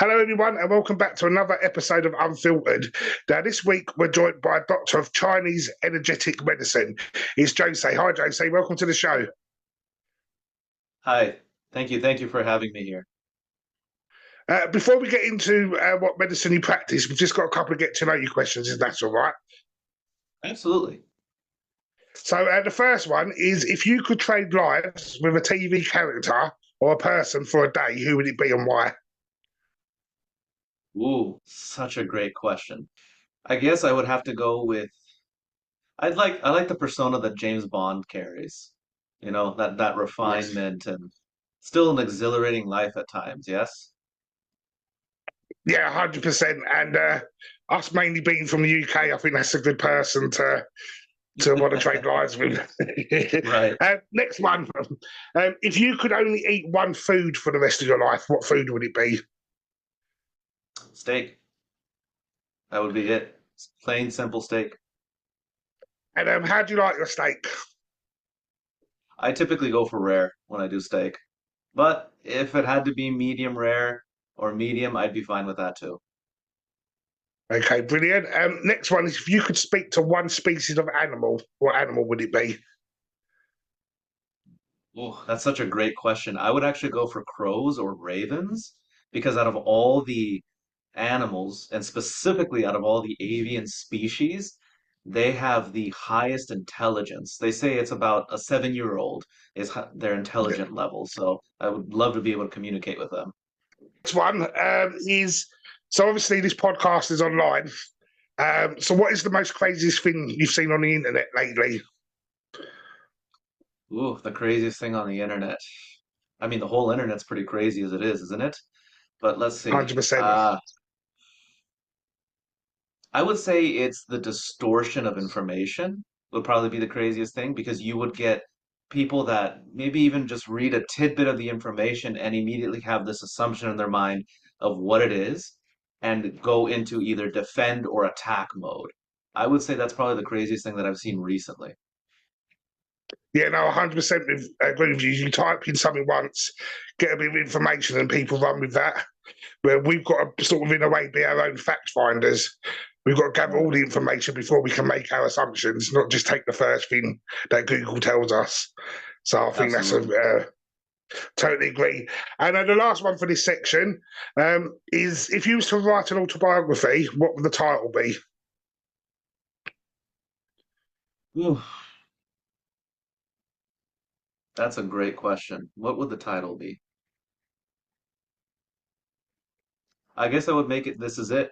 Hello, everyone, and welcome back to another episode of Unfiltered. Now, this week we're joined by a doctor of Chinese energetic medicine. It's Jose. Hi, Jose. Welcome to the show. Hi, thank you. Thank you for having me here. Before we get into what medicine you practice, we've just got a couple of get to know you questions, if that's all right. Absolutely. So, the first one is if you could trade lives with a TV character or a person for a day, who would it be and why? Ooh, such a great question. I guess I would have to go with I like the persona that James Bond carries. that Yes. refinement and still an exhilarating life at times, yes? Yeah, 100%. And us mainly being from the UK, I think that's a good person to want to trade lives with. Right. Next one. If you could only eat one food for the rest of your life, what food would it be? Steak. That would be it. Plain simple steak. And how do you like your steak? I typically go for rare when I do steak. But if it had to be medium rare or medium, I'd be fine with that too. Okay, brilliant. Next one is if you could speak to one species of animal, what animal would it be? Oh, that's such a great question. I would actually go for crows or ravens because out of all the animals, and specifically out of all the avian species, they have the highest intelligence. They say it's about a 7-year-old is their Yeah. intelligent level. So I would love to be able to communicate with them. Next one is so obviously this podcast is online. So what is the most craziest thing you've seen on the internet lately? Ooh, the craziest thing on the internet. I mean, the whole internet's pretty crazy as it is, isn't it? But let's see. 100%. I would say it's the distortion of information would probably be the craziest thing because you would get people that maybe even just read a tidbit of the information and immediately have this assumption in their mind of what it is and go into either defend or attack mode. I would say that's probably the craziest thing that I've seen recently. Yeah, no, 100% agree with you. You type in something once, get a bit of information, and people run with that. Where we've got to sort of, in a way, be our own fact finders. We've got to gather all the information before we can make our assumptions, not just take the first thing that Google tells us. So I think that's a Absolutely. totally agree. And the last one for this section is if you was to write an autobiography, what would the title be? Ooh, that's a great question. What would the title be? I guess I would make it This Is It.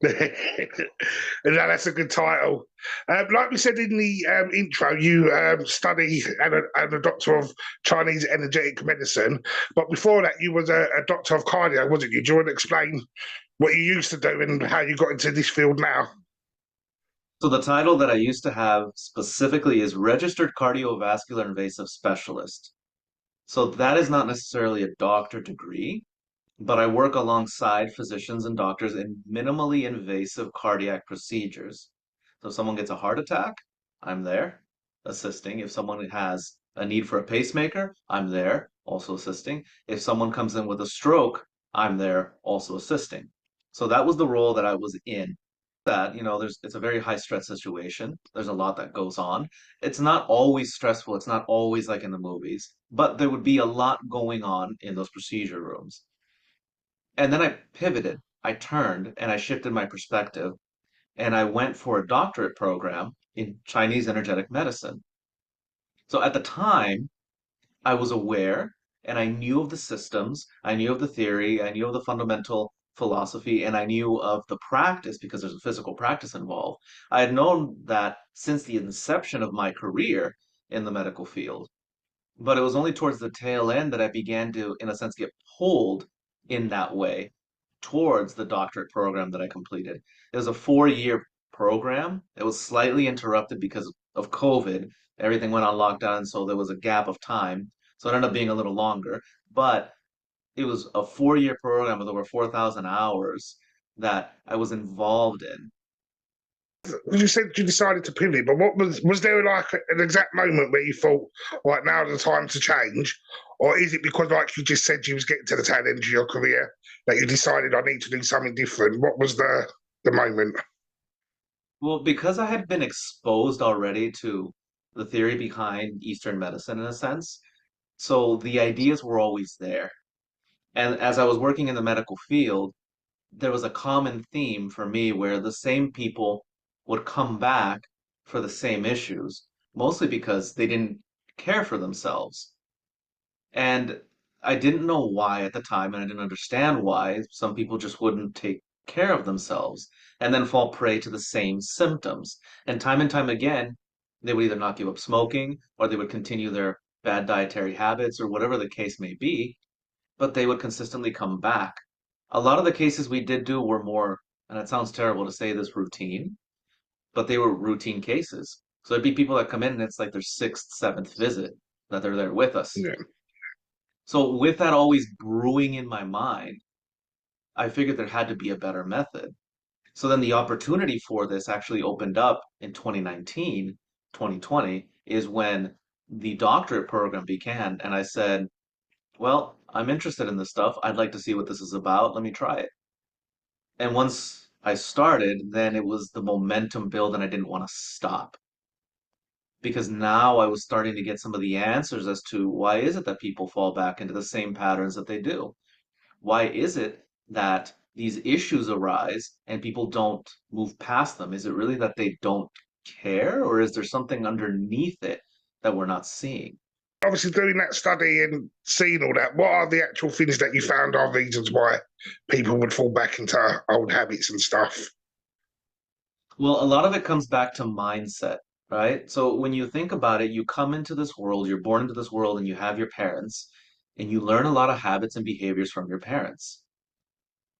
That's a good title. Like we said in the intro, you study and a doctor of Chinese energetic medicine. But before that, you was a doctor of cardio, wasn't you? Do you want to explain what you used to do and how you got into this field now? So the title that I used to have specifically is Registered Cardiovascular Invasive Specialist. So that is not necessarily a doctor degree, but I work alongside physicians and doctors in minimally invasive cardiac procedures. So if someone gets a heart attack, I'm there assisting. If someone has a need for a pacemaker, I'm there also assisting. If someone comes in with a stroke, I'm there also assisting. So that was the role that I was in. It's a very high stress situation. There's a lot that goes on. It's not always stressful. It's not always like in the movies, but there would be a lot going on in those procedure rooms. And then I pivoted, I turned, and I shifted my perspective, and I went for a doctorate program in Chinese energetic medicine. So at the time, I was aware and I knew of the systems, I knew of the theory, I knew of the fundamental philosophy, and I knew of the practice because there's a physical practice involved. I had known that since the inception of my career in the medical field. But it was only towards the tail end that I began to, in a sense, get pulled in that way towards the doctorate program that I completed. It was a 4-year program. It was slightly interrupted because of COVID. Everything went on lockdown, so there was a gap of time. So it ended up being a little longer. But it was a 4-year program with over 4,000 hours that I was involved in. You said you decided to pivot, but was there like an exact moment where you thought, right, now's the time to change? Or is it because, like you just said, you was getting to the tail end of your career that you decided I need to do something different? What was the moment? Well, because I had been exposed already to the theory behind Eastern medicine in a sense, so the ideas were always there. And as I was working in the medical field, there was a common theme for me where the same people would come back for the same issues, mostly because they didn't care for themselves. And I didn't know why at the time, and I didn't understand why some people just wouldn't take care of themselves and then fall prey to the same symptoms. And time again, they would either not give up smoking or they would continue their bad dietary habits or whatever the case may be, but they would consistently come back. A lot of the cases we did do were more, and it sounds terrible to say this, routine, but they were routine cases. So it'd be people that come in and it's like their sixth, seventh visit that they're there with us. Yeah. So with that always brewing in my mind, I figured there had to be a better method. So then the opportunity for this actually opened up in 2019, 2020 is when the doctorate program began. And I said, well, I'm interested in this stuff. I'd like to see what this is about. Let me try it. And once I started, then it was the momentum build and I didn't want to stop because now I was starting to get some of the answers as to why is it that people fall back into the same patterns that they do? Why is it that these issues arise and people don't move past them? Is it really that they don't care, or is there something underneath it that we're not seeing? Obviously, doing that study and seeing all that, what are the actual things that you found are reasons why people would fall back into old habits and stuff? Well, a lot of it comes back to mindset, right? So when you think about it, you come into this world, you're born into this world, and you have your parents, and you learn a lot of habits and behaviors from your parents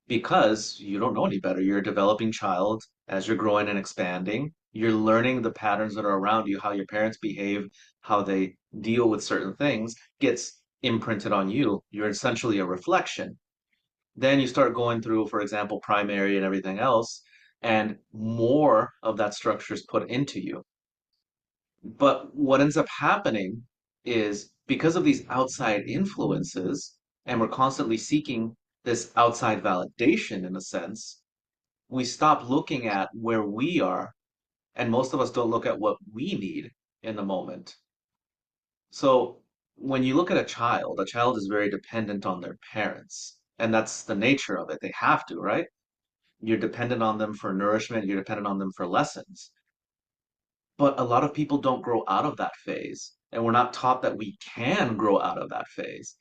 because you don't know any better. You're a developing child as you're growing and expanding. You're learning the patterns that are around you, how your parents behave, how they deal with certain things gets imprinted on you. You're essentially a reflection. Then you start going through, for example, primary and everything else, and more of that structure is put into you. But what ends up happening is because of these outside influences, and we're constantly seeking this outside validation in a sense, we stop looking at where we are, and most of us don't look at what we need in the moment. So when you look at a child is very dependent on their parents, and that's the nature of it. They have to, right? You're dependent on them for nourishment, you're dependent on them for lessons. But a lot of people don't grow out of that phase, and we're not taught that we can grow out of that phase.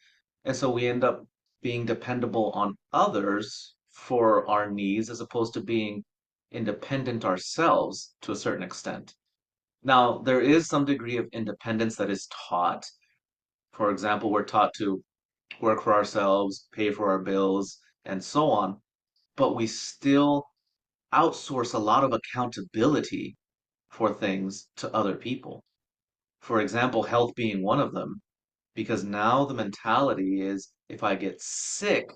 And so we end up being dependable on others for our needs as opposed to being independent ourselves to a certain extent. Now, there is some degree of independence that is taught. For example, we're taught to work for ourselves, pay for our bills, and so on, but we still outsource a lot of accountability for things to other people. For example, health being one of them, because now the mentality is if I get sick,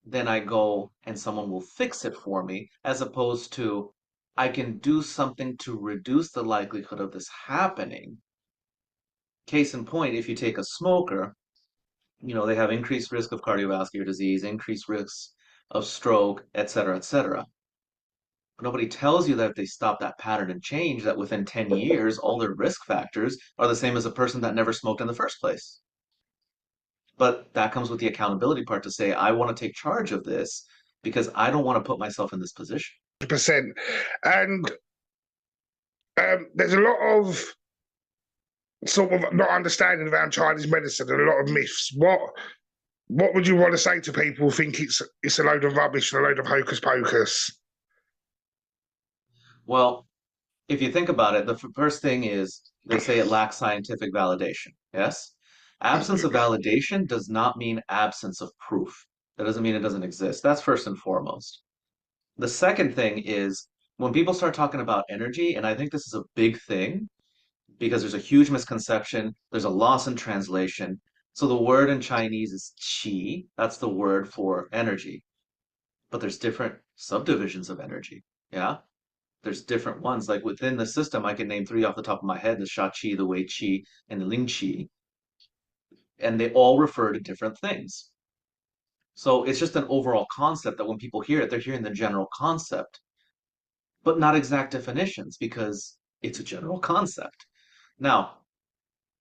then I go and someone will fix it for me, as opposed to I can do something to reduce the likelihood of this happening. Case in point, if you take a smoker, they have increased risk of cardiovascular disease, increased risks of stroke, et cetera, et cetera. But nobody tells you that if they stop that pattern and change, that within 10 years, all their risk factors are the same as a person that never smoked in the first place. But that comes with the accountability part to say, I want to take charge of this because I don't want to put myself in this position. 100%. And there's a lot of sort of not understanding around Chinese medicine and a lot of myths. What would you want to say to people who think it's a load of rubbish and a load of hocus pocus? Well, if you think about it, the first thing is they say it lacks scientific validation. Yes? Absence of validation does not mean absence of proof. That doesn't mean it doesn't exist. That's first and foremost. The second thing is when people start talking about energy, and I think this is a big thing because there's a huge misconception, there's a loss in translation. So the word in Chinese is qi, that's the word for energy, but there's different subdivisions of energy. Yeah. There's different ones. Like within the system, I can name three off the top of my head: the Sha Qi, the Wei Qi, and the Ling Qi, and they all refer to different things. So it's just an overall concept that when people hear it, they're hearing the general concept, but not exact definitions because it's a general concept. Now,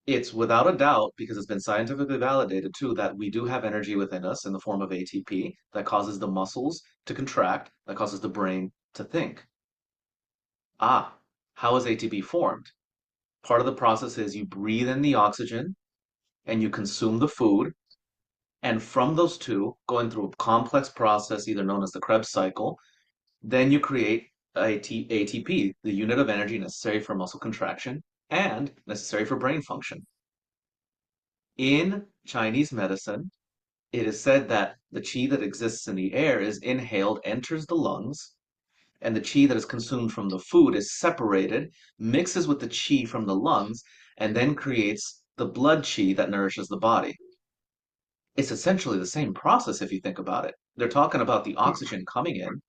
it's without a doubt, because it's been scientifically validated too, that we do have energy within us in the form of ATP that causes the muscles to contract, that causes the brain to think. Ah, how is ATP formed? Part of the process is you breathe in the oxygen and you consume the food. And from those two, going through a complex process, either known as the Krebs cycle, then you create ATP, the unit of energy necessary for muscle contraction and necessary for brain function. In Chinese medicine, it is said that the qi that exists in the air is inhaled, enters the lungs, and the qi that is consumed from the food is separated, mixes with the qi from the lungs, and then creates the blood qi that nourishes the body. It's essentially the same process if you think about it. They're talking about the oxygen coming in,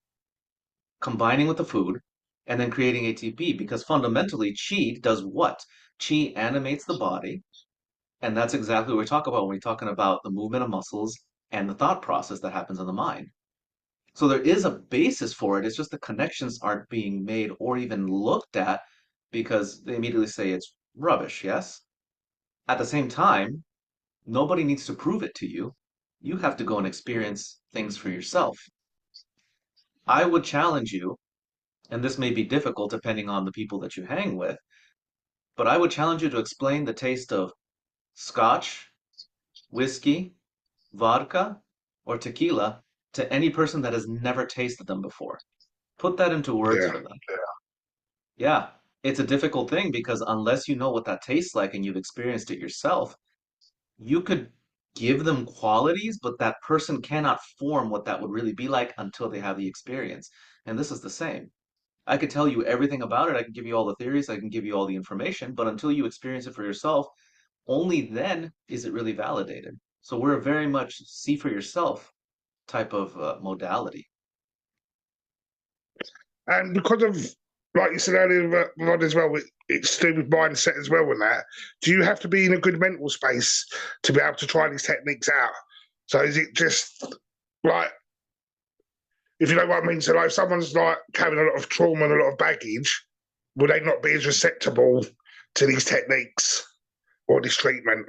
combining with the food, and then creating ATP because fundamentally qi does what? Qi animates the body, and that's exactly what we talk about when we're talking about the movement of muscles and the thought process that happens in the mind. So there is a basis for it. It's just the connections aren't being made or even looked at because they immediately say it's rubbish, yes? At the same time, nobody needs to prove it to you. You have to go and experience things for yourself. I would challenge you, and this may be difficult depending on the people that you hang with, but I would challenge you to explain the taste of scotch, whiskey, vodka, or tequila to any person that has never tasted them before. Put that into words Yeah. for them. Yeah, it's a difficult thing because unless you know what that tastes like and you've experienced it yourself, you could give them qualities, but that person cannot form what that would really be like until they have the experience. And this is the same. I could tell you everything about it. I can give you all the theories. I can give you all the information, but until you experience it for yourself, only then is it really validated. So we're a very much see for yourself type of modality. And because of, like you said earlier, Rod, as well, it's to do with mindset as well. And that, do you have to be in a good mental space to be able to try these techniques out? So is it just like, if you know what I mean? So like, if someone's like carrying a lot of trauma and a lot of baggage, would they not be as receptible to these techniques or this treatment?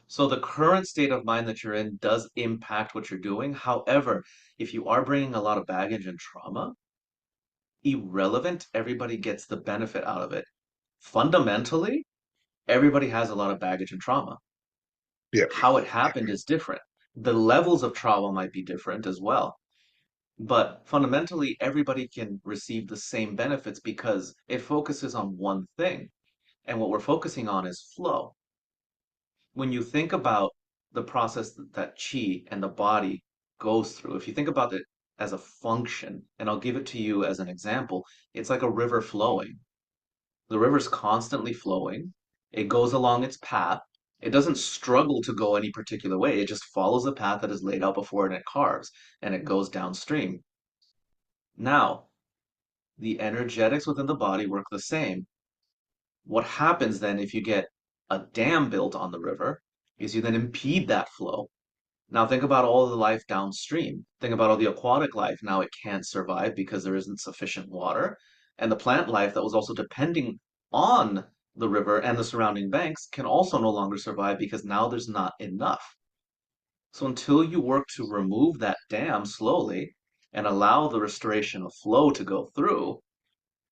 So the current state of mind that you're in does impact what you're doing. However, if you are bringing a lot of baggage and trauma, irrelevant, everybody gets the benefit out of it. Fundamentally, everybody has a lot of baggage and trauma. Yeah. How it happened is different. The levels of trauma might be different as well. But fundamentally, everybody can receive the same benefits because it focuses on one thing. And what we're focusing on is flow. When you think about the process that chi and the body goes through, if you think about it as a function, and I'll give it to you as an example, it's like a river flowing. The river's constantly flowing. It goes along its path. It doesn't struggle to go any particular way. It just follows the path that is laid out before it and it carves and it goes downstream. Now, the energetics within the body work the same. What happens then if you get a dam built on the river is you then impede that flow. Now think about all the life downstream. Think about all the aquatic life. Now it can't survive because there isn't sufficient water. And the plant life that was also depending on the river and the surrounding banks can also no longer survive because now there's not enough. So until you work to remove that dam slowly and allow the restoration of flow to go through,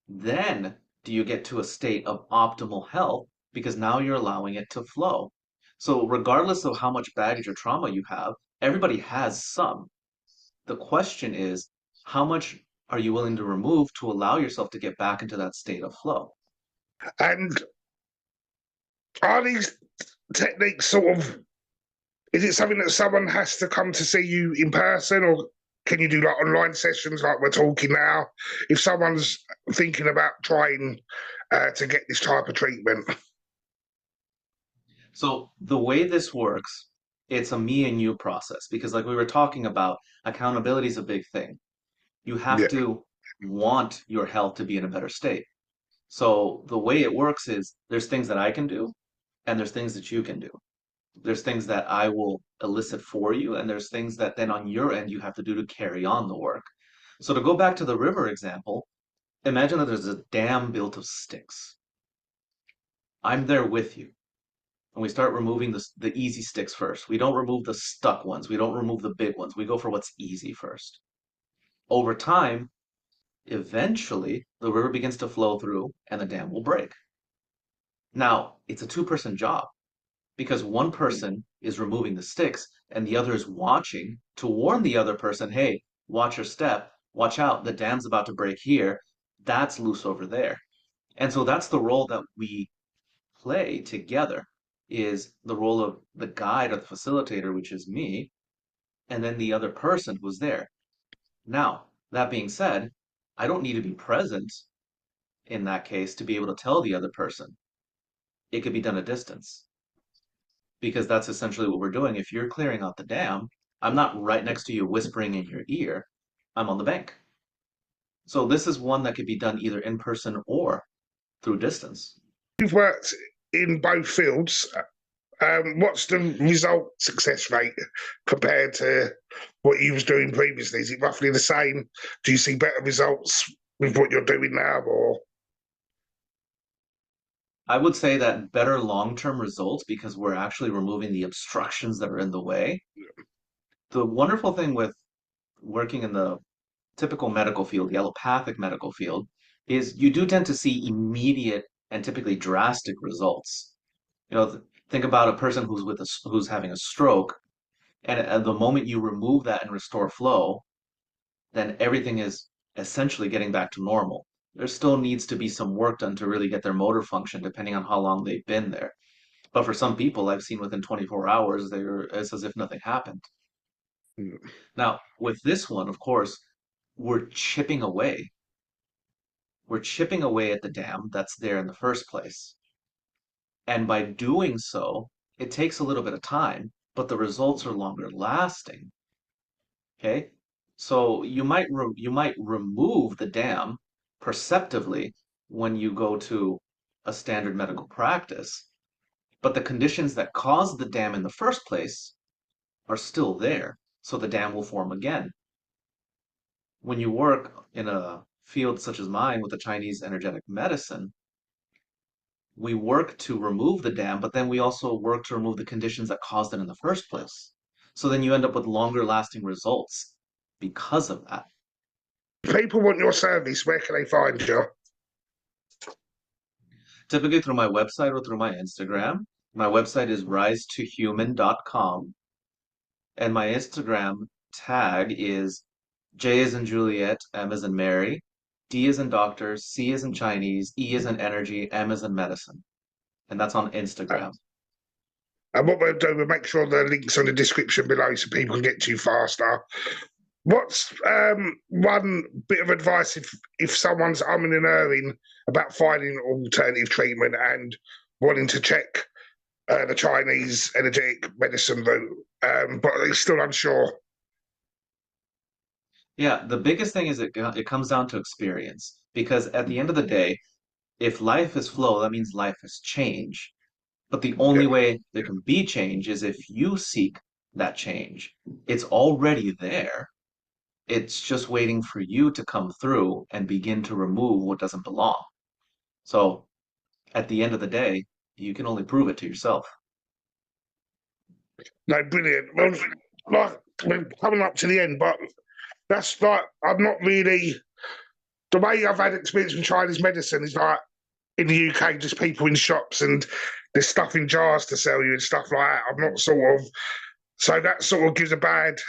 then do you get to a state of optimal health because now you're allowing it to flow. So, regardless of how much baggage or trauma you have, everybody has some. The question is, how much are you willing to remove to allow yourself to get back into that state of flow? And are these techniques sort of, is it something that someone has to come to see you in person, or can you do like online sessions like we're talking now? If someone's thinking about trying to get this type of treatment. So, the way this works, it's a me and you process because, like we were talking about, accountability is a big thing. You have Yeah. to want your health to be in a better state. So the way it works is there's things that I can do and there's things that you can do. There's things that I will elicit for you, and there's things that then on your end you have to do to carry on the work. So to go back to the river example, imagine that there's a dam built of sticks. I'm there with you. And we start removing the easy sticks first. We don't remove the stuck ones. We don't remove the big ones. We go for what's easy first. Over time, eventually, the river begins to flow through and the dam will break. Now, it's a two-person job because one person is removing the sticks and the other is watching to warn the other person, hey, watch your step, watch out, the dam's about to break here, that's loose over there. And so that's the role that we play together is the role of the guide or the facilitator, which is me, and then the other person who's there. Now, that being said, I don't need to be present in that case to be able to tell the other person. It could be done at distance because that's essentially what we're doing. If you're clearing out the dam, I'm not right next to you whispering in your ear. I'm on the bank. So this is one that could be done either in person or through distance. You've worked in both fields. What's the result success rate compared to what you was doing previously? Is it roughly the same? Do you see better results with what you're doing now, or? I would say that better long-term results because we're actually removing the obstructions that are in the way. The wonderful thing with working in the typical medical field, the allopathic medical field, is you do tend to see immediate and typically drastic results. Think about a person who's having a stroke, and at the moment you remove that and restore flow, then everything is essentially getting back to normal. There still needs to be some work done to really get their motor function, depending on how long they've been there. But for some people, I've seen within 24 hours, it's as if nothing happened. Now, with this one, of course, we're chipping away. We're chipping away at the dam that's there in the first place. And by doing so, it takes a little bit of time, but the results are longer lasting. Okay? So you might remove the dam perceptively when you go to a standard medical practice, but the conditions that caused the dam in the first place are still there, so the dam will form again. When you work in a field such as mine with the Chinese energetic medicine, we work to remove the dam, but then we also work to remove the conditions that caused it in the first place. So then you end up with longer lasting results because of that. If people want your service, where can they find you? Typically through my website or through my Instagram. My website is rise2human.com, and my Instagram tag is J as in Juliet, M as in Mary, D as in doctor, C as in Chinese, E as in energy, M as in medicine. And that's on Instagram. And what we'll do, we'll make sure the links on the description below so people can get to you faster. What's one bit of advice if someone's umming and erring about finding alternative treatment and wanting to check the Chinese energetic medicine route, but they're still unsure? Yeah, the biggest thing is it comes down to experience because at the end of the day, if life is flow, that means life is change. But the Yeah. only way there can be change is if you seek that change. It's already there. It's just waiting for you to come through and begin to remove what doesn't belong. So at the end of the day, you can only prove it to yourself. No, brilliant. Well, like we're coming up to the end, but that's like I'm not really the way I've had experience with Chinese medicine is like in the UK, just people in shops and there's stuff in jars to sell you and stuff like that. I'm not sort of so that sort of gives a bad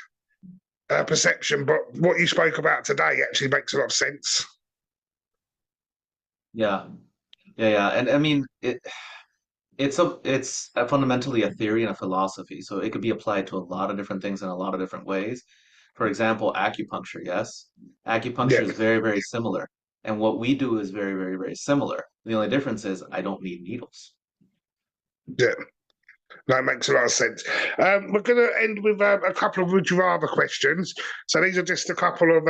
perception. But what you spoke about today actually makes a lot of sense. Yeah. Yeah, yeah. And I mean it's fundamentally a theory and a philosophy. So it could be applied to a lot of different things in a lot of different ways. For example, acupuncture, yes. Acupuncture Yeah, is very, very similar. And what we do is very, very, very similar. The only difference is I don't need needles. yeah, that makes a lot of sense. We're going to end with a couple of would you rather questions. So these are just a couple of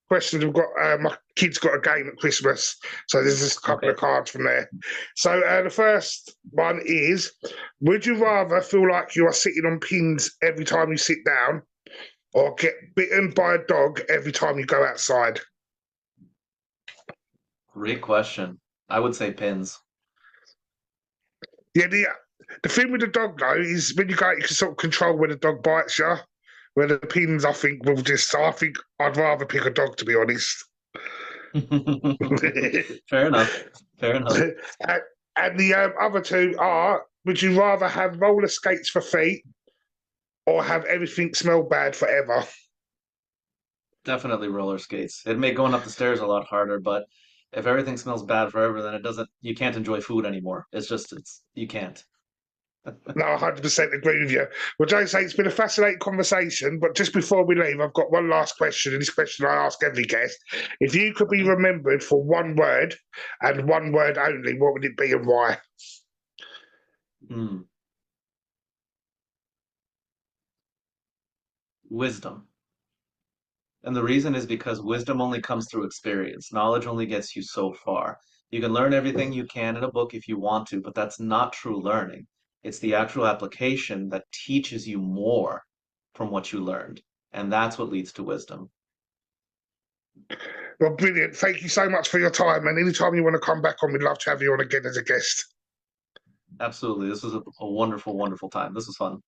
questions. We've got my kids got a game at Christmas, so there's just a couple Okay. of cards from there. So the first one is: would you rather feel like you are sitting on pins every time you sit down, or get bitten by a dog every time you go outside? Great question. I would say pins. Yeah, the thing with the dog though is when you go, you can sort of control when the dog bites you. Where the pins, I think, will just. I think I'd rather pick a dog, to be honest. Fair enough. Fair enough. and and the other two are: would you rather have roller skates for feet or have everything smell bad forever? Definitely roller skates. It make going up the stairs a lot harder, but if everything smells bad forever, then it doesn't, you can't enjoy food anymore. You can't. No, 100% agree with you. Well, Jose, it's been a fascinating conversation, but just before we leave, I've got one last question, and this question I ask every guest. If you could be Okay. remembered for one word and one word only, what would it be and why? Hmm. Wisdom. And the reason is because wisdom only comes through experience. Knowledge only gets you so far. You can learn everything you can in a book if you want to, but that's not true learning. It's the actual application that teaches you more from what you learned. And that's what leads to wisdom. Well, brilliant. Thank you so much for your time. And anytime you want to come back on, we'd love to have you on again as a guest. Absolutely. This was a wonderful, wonderful time. This was fun.